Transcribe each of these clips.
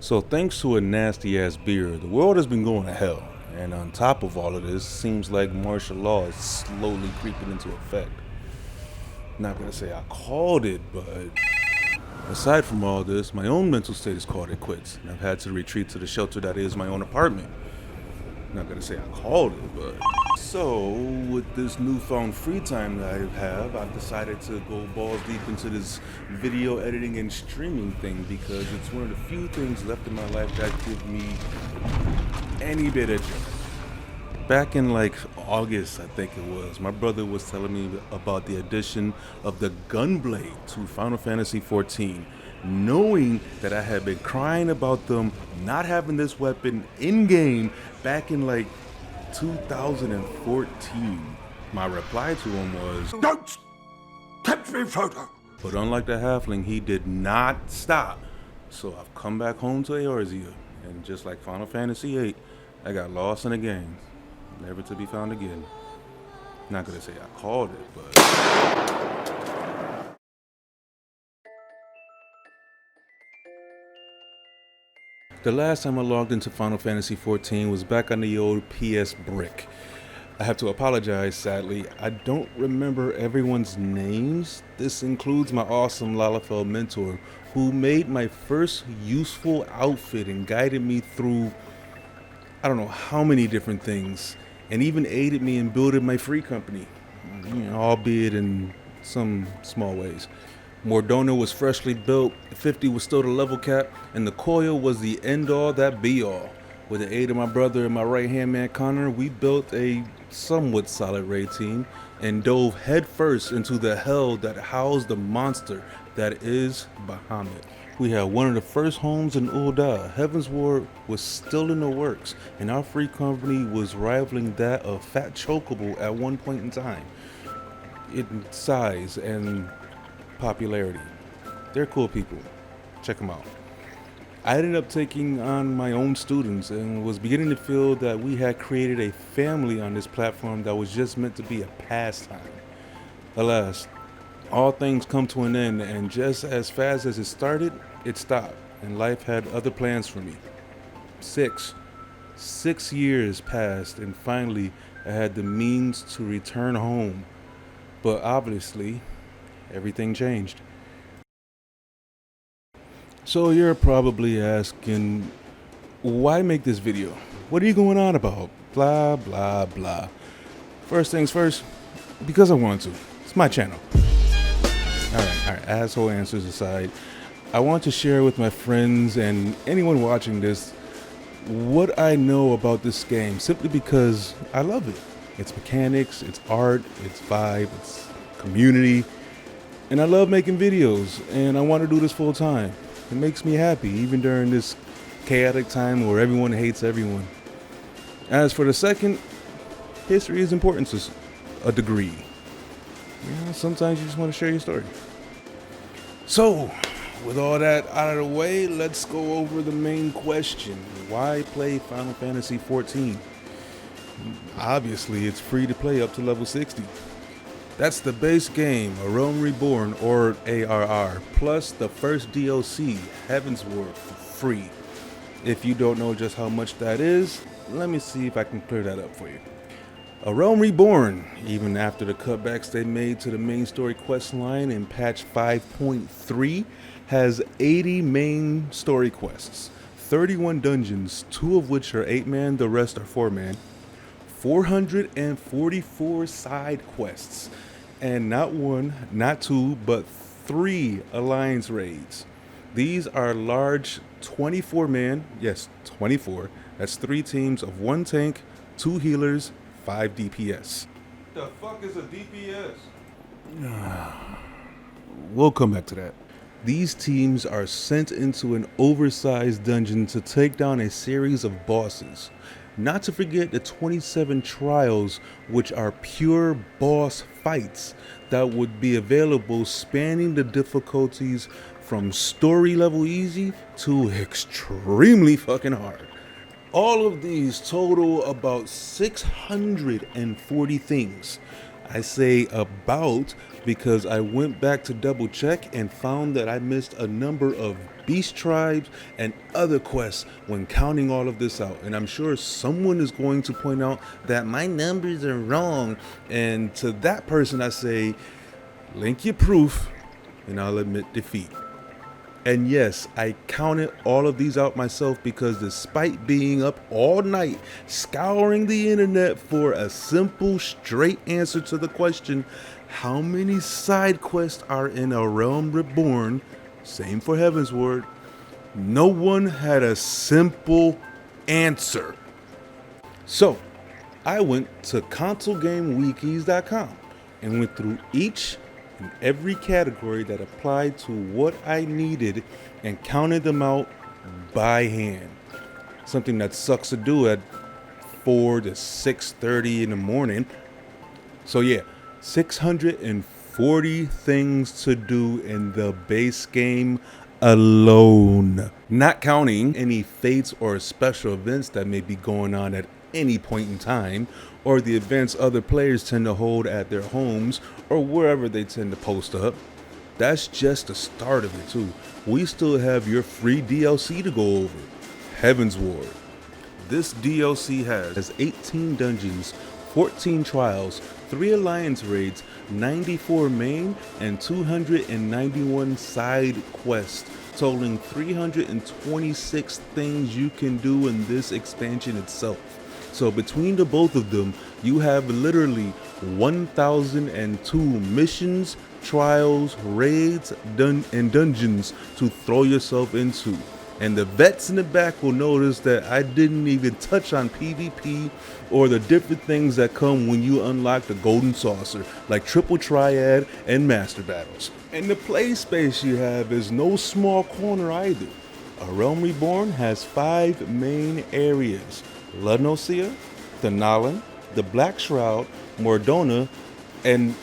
So thanks to a nasty ass beer, the world has been going to hell. And on top of all of this, seems like martial law is slowly creeping into effect. Not gonna say I called it, but aside from all this, my own mental state has called it quits. And I've had to retreat to the shelter that is my own apartment. Not gonna say I called it, but so with this newfound free time that I have, I've decided to go balls deep into this video editing and streaming thing because it's one of the few things left in my life that give me any bit of joy. Back in like August, I think it was, my brother was telling me about the addition of the gunblade to Final Fantasy XIV, knowing that I had been crying about them not having this weapon in game back in like 2014. My reply to him was, "Don't tempt me, Frodo." but unlike the halfling, he did not stop. So I've come back home to Eorzea, and just like Final Fantasy VIII, I got lost in the game, never to be found again. Not gonna say I called it, but the last time I logged into Final Fantasy XIV was back on the old PS Brick. I have to apologize, sadly. I don't remember everyone's names. This includes my awesome Lalafell mentor, who made my first useful outfit and guided me through I don't know how many different things, and even aided me in building my free company, albeit in some small ways. Mordona was freshly built, 50 was still the level cap, and the coil was the end-all that be-all. With the aid of my brother and my right-hand man Connor, we built a somewhat solid raid team and dove headfirst into the hell that housed the monster that is Bahamut. We had one of the first homes in Ul'dah. Heaven's Ward was still in the works, and our free company was rivaling that of Fat Chocobo at one point in time in size and popularity. They're cool people. Check them out. I ended up taking on my own students and was beginning to feel that we had created a family on this platform that was just meant to be a pastime. Alas, all things come to an end, and just as fast as it started, it stopped, and life had other plans for me. Six years passed, and finally I had the means to return home. But obviously, everything changed. So you're probably asking, why make this video? What are you going on about? Blah, blah, blah. First things first, because I want to. It's my channel. All right, asshole answers aside, I want to share with my friends and anyone watching this what I know about this game, simply because I love it. Its mechanics, its art, its vibe, its community, and I love making videos, and I want to do this full time. It makes me happy, even during this chaotic time where everyone hates everyone. As for the second, history is important to a degree. Sometimes you just want to share your story. So, with all that out of the way, let's go over the main question. Why play Final Fantasy XIV? Obviously, it's free to play up to level 60. That's the base game, A Realm Reborn, or ARR, plus the first DLC, Heaven's Ward, for free. If you don't know just how much that is, let me see if I can clear that up for you. A Realm Reborn, even after the cutbacks they made to the main story quest line in patch 5.3, has 80 main story quests, 31 dungeons, 2 of which are 8-man, the rest are 4-man, 444 side quests, and not 1, not 2, but 3 alliance raids. These are large 24-man, yes, 24, that's 3 teams of 1 tank, 2 healers, 5 DPS. The fuck is a DPS? We'll come back to that. These teams are sent into an oversized dungeon to take down a series of bosses. Not to forget the 27 trials, which are pure boss fights that would be available, spanning the difficulties from story level easy to extremely fucking hard. All of these total about 640 things. I say about because I went back to double check and found that I missed a number of beast tribes and other quests when counting all of this out. And I'm sure someone is going to point out that my numbers are wrong. And to that person I say, link your proof and I'll admit defeat. And yes, I counted all of these out myself because despite being up all night scouring the internet for a simple, straight answer to the question, how many side quests are in A Realm Reborn, same for Heavensward, no one had a simple answer. So, I went to consolegamewikis.com and went through each in every category that applied to what I needed and counted them out by hand. Something that sucks to do at 4 to 6:30 in the morning. So yeah, 640 things to do in the base game alone. Not counting any fates or special events that may be going on at any point in time, or the events other players tend to hold at their homes or wherever they tend to post up. That's just the start of it too. We still have your free DLC to go over, Heavensward. This DLC has 18 dungeons, 14 trials, 3 alliance raids, 94 main, and 291 side quests, totaling 326 things you can do in this expansion itself. So between the both of them, you have literally 1,002 missions, trials, raids, and dungeons to throw yourself into. And the vets in the back will notice that I didn't even touch on PvP or the different things that come when you unlock the Golden Saucer, like Triple Triad and Master Battles. And the play space you have is no small corner either. A Realm Reborn has 5 main areas: La Nocia, Thanalan, the Black Shroud, Mordona, and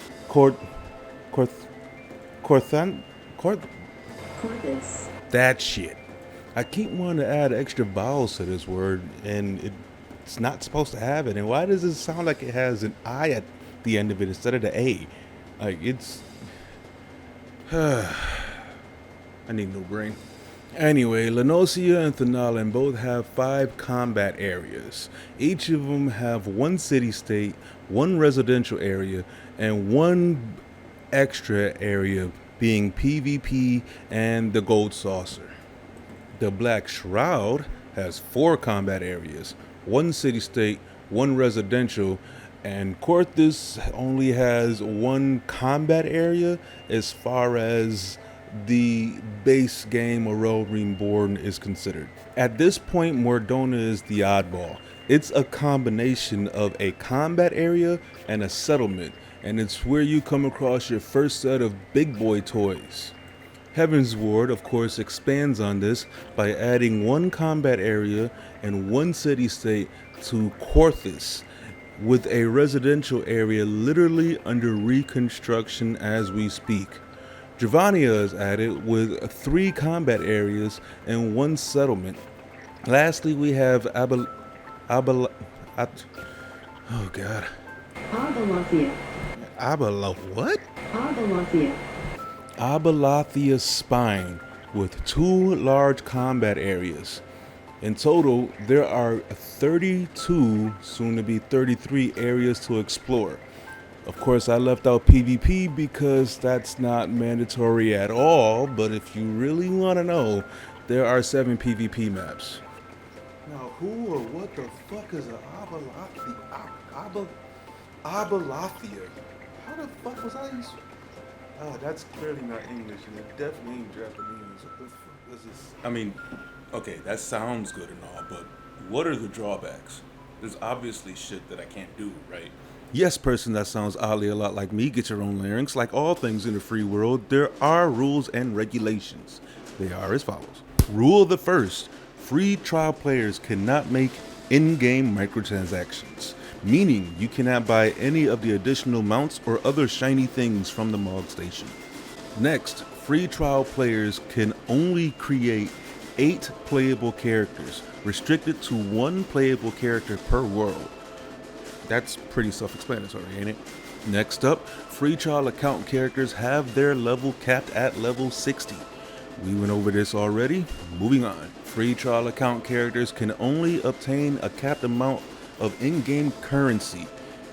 that shit. I keep wanting to add extra vowels to this word, and it's not supposed to have it. And why does it sound like it has an I at the end of it instead of the A? Like, it's... I need no brain. Anyway, La Nocia and Thanalan both have 5 combat areas. Each of them have 1 city-state, 1 residential area, and 1 extra area being PvP and the Gold Saucer. The Black Shroud has 4 combat areas, 1 city-state, 1 residential, and Korthus only has 1 combat area as far as the base game A Realm Reborn is considered. At this point, Mordona is the oddball. It's a combination of a combat area and a settlement, and it's where you come across your first set of big boy toys. Heavensward, of course, expands on this by adding 1 combat area and 1 city-state to Korthus, with a residential area literally under reconstruction as we speak. Dravania is added with 3 combat areas and 1 settlement. Lastly, we have Abalathia. Abalathia Spine with 2 large combat areas. In total, there are 32, soon to be 33 areas to explore. Of course, I left out PvP because that's not mandatory at all, but if you really want to know, there are 7 PvP maps. Now, who or what the fuck is an Abalathia? How the fuck was I? That's clearly not English, and it definitely ain't Japanese. What the fuck is this? I mean, okay, that sounds good and all, but what are the drawbacks? There's obviously shit that I can't do, right? Yes, person that sounds oddly a lot like me, get your own larynx. Like all things in the free world, there are rules and regulations. They are as follows. Rule the first: free trial players cannot make in-game microtransactions, meaning you cannot buy any of the additional mounts or other shiny things from the Mog Station. Next, free trial players can only create 8 playable characters, restricted to 1 playable character per world. That's pretty self-explanatory, ain't it? Next up, free trial account characters have their level capped at level 60. We went over this already. Moving on. Free trial account characters can only obtain a capped amount of in-game currency.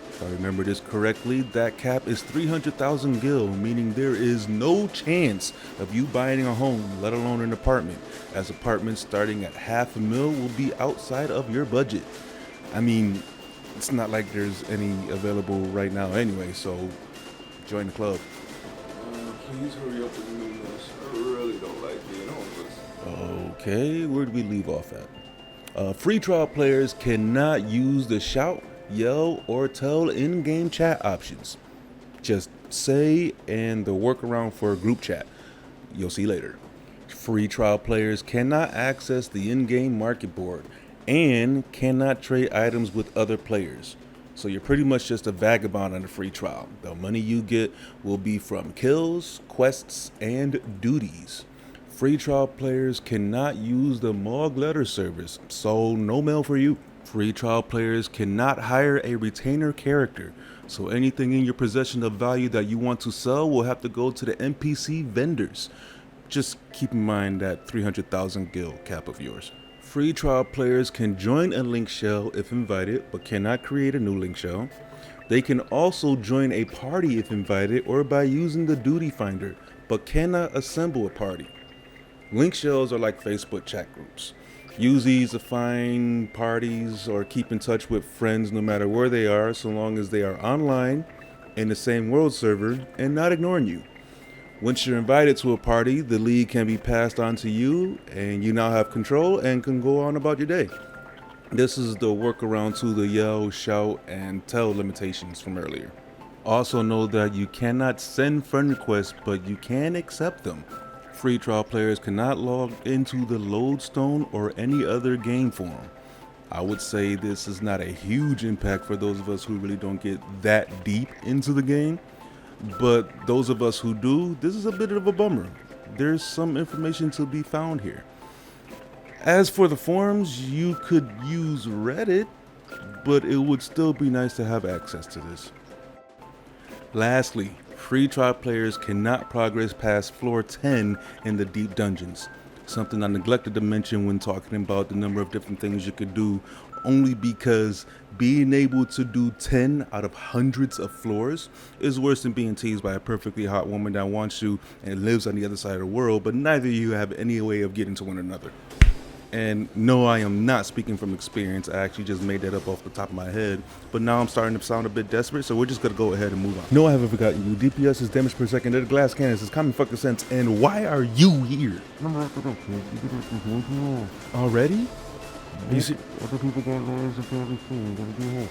If I remember this correctly, that cap is 300,000 gil, meaning there is no chance of you buying a home, let alone an apartment, as apartments starting at $500,000 will be outside of your budget. I mean, it's not like there's any available right now anyway, so join the club. Please hurry up with me, miss. I really don't like being homeless. Okay, where did we leave off at? Free trial players cannot use the shout, yell, or tell in-game chat options. Just say and the workaround for a group chat. You'll see later. Free trial players cannot access the in-game market board and cannot trade items with other players. So you're pretty much just a vagabond on a free trial. The money you get will be from kills, quests, and duties. Free trial players cannot use the Mog letter service, so no mail for you. Free trial players cannot hire a retainer character, so anything in your possession of value that you want to sell will have to go to the NPC vendors. Just keep in mind that 300,000 gil cap of yours. Free trial players can join a link shell if invited, but cannot create a new link shell. They can also join a party if invited or by using the duty finder, but cannot assemble a party. Link shells are like Facebook chat groups. Use these to find parties or keep in touch with friends no matter where they are, so long as they are online, in the same world server, and not ignoring you. Once you're invited to a party, the lead can be passed on to you, and you now have control and can go on about your day. This is the workaround to the yell, shout, and tell limitations from earlier. Also know that you cannot send friend requests, but you can accept them. Free trial players cannot log into the Lodestone or any other game forum. I would say this is not a huge impact for those of us who really don't get that deep into the game, but those of us who do, this is a bit of a bummer. There's some information to be found here. As for the forums, you could use Reddit, but it would still be nice to have access to this. Lastly, free trial players cannot progress past floor 10 in the deep dungeons. Something I neglected to mention when talking about the number of different things you could do, only because being able to do 10 out of hundreds of floors is worse than being teased by a perfectly hot woman that wants you and lives on the other side of the world, but neither of you have any way of getting to one another. And no, I am not speaking from experience. I actually just made that up off the top of my head. But now I'm starting to sound a bit desperate, so we're just going to go ahead and move on. No, I haven't forgotten you. DPS is damage per second. The glass cannons is common fucking sense. And why are you here? Already? You see? Other people got lawyers and family soon. You gotta do more.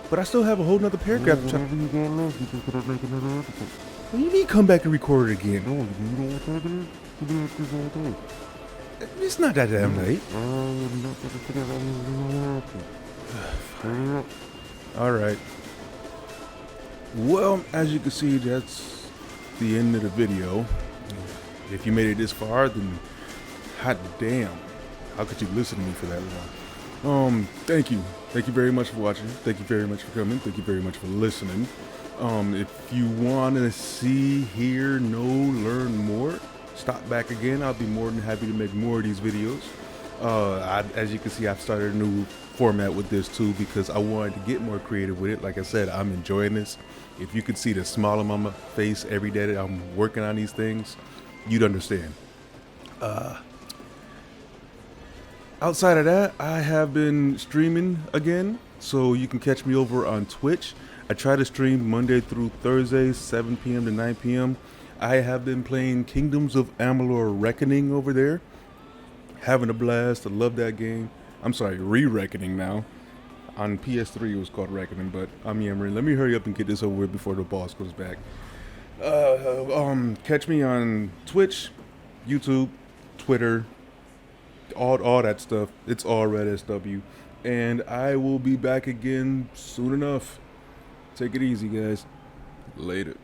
But I still have a whole nother paragraph. Whenever you get left, you just gotta make another episode. What do you mean come back and record it again? No, you know what that is? You do it this all day. It's not that damn late. You're not gonna figure out anything Hurry up. Alright. Well, as you can see, that's the end of the video. If you made it this far, then hot damn. How could you listen to me for that long? Thank you. Thank you very much for watching. Thank you very much for coming. Thank you very much for listening. If you want to see, hear, know, learn more, stop back again. I'll be more than happy to make more of these videos. As you can see, I've started a new format with this too because I wanted to get more creative with it. Like I said, I'm enjoying this. If you could see the smile on my face every day that I'm working on these things, you'd understand. Outside of that, I have been streaming again, so you can catch me over on Twitch. I try to stream Monday through Thursday, 7 p.m. to 9 p.m. I have been playing Kingdoms of Amalur Reckoning over there. Having a blast. I love that game. I'm sorry, Re-Reckoning now. On PS3 it was called Reckoning, but I'm yammering. Let me hurry up and get this over with before the boss goes back. Catch me on Twitch, YouTube, Twitter, all that stuff. It's all Red SW. And I will be back again soon enough. Take it easy, guys. Later.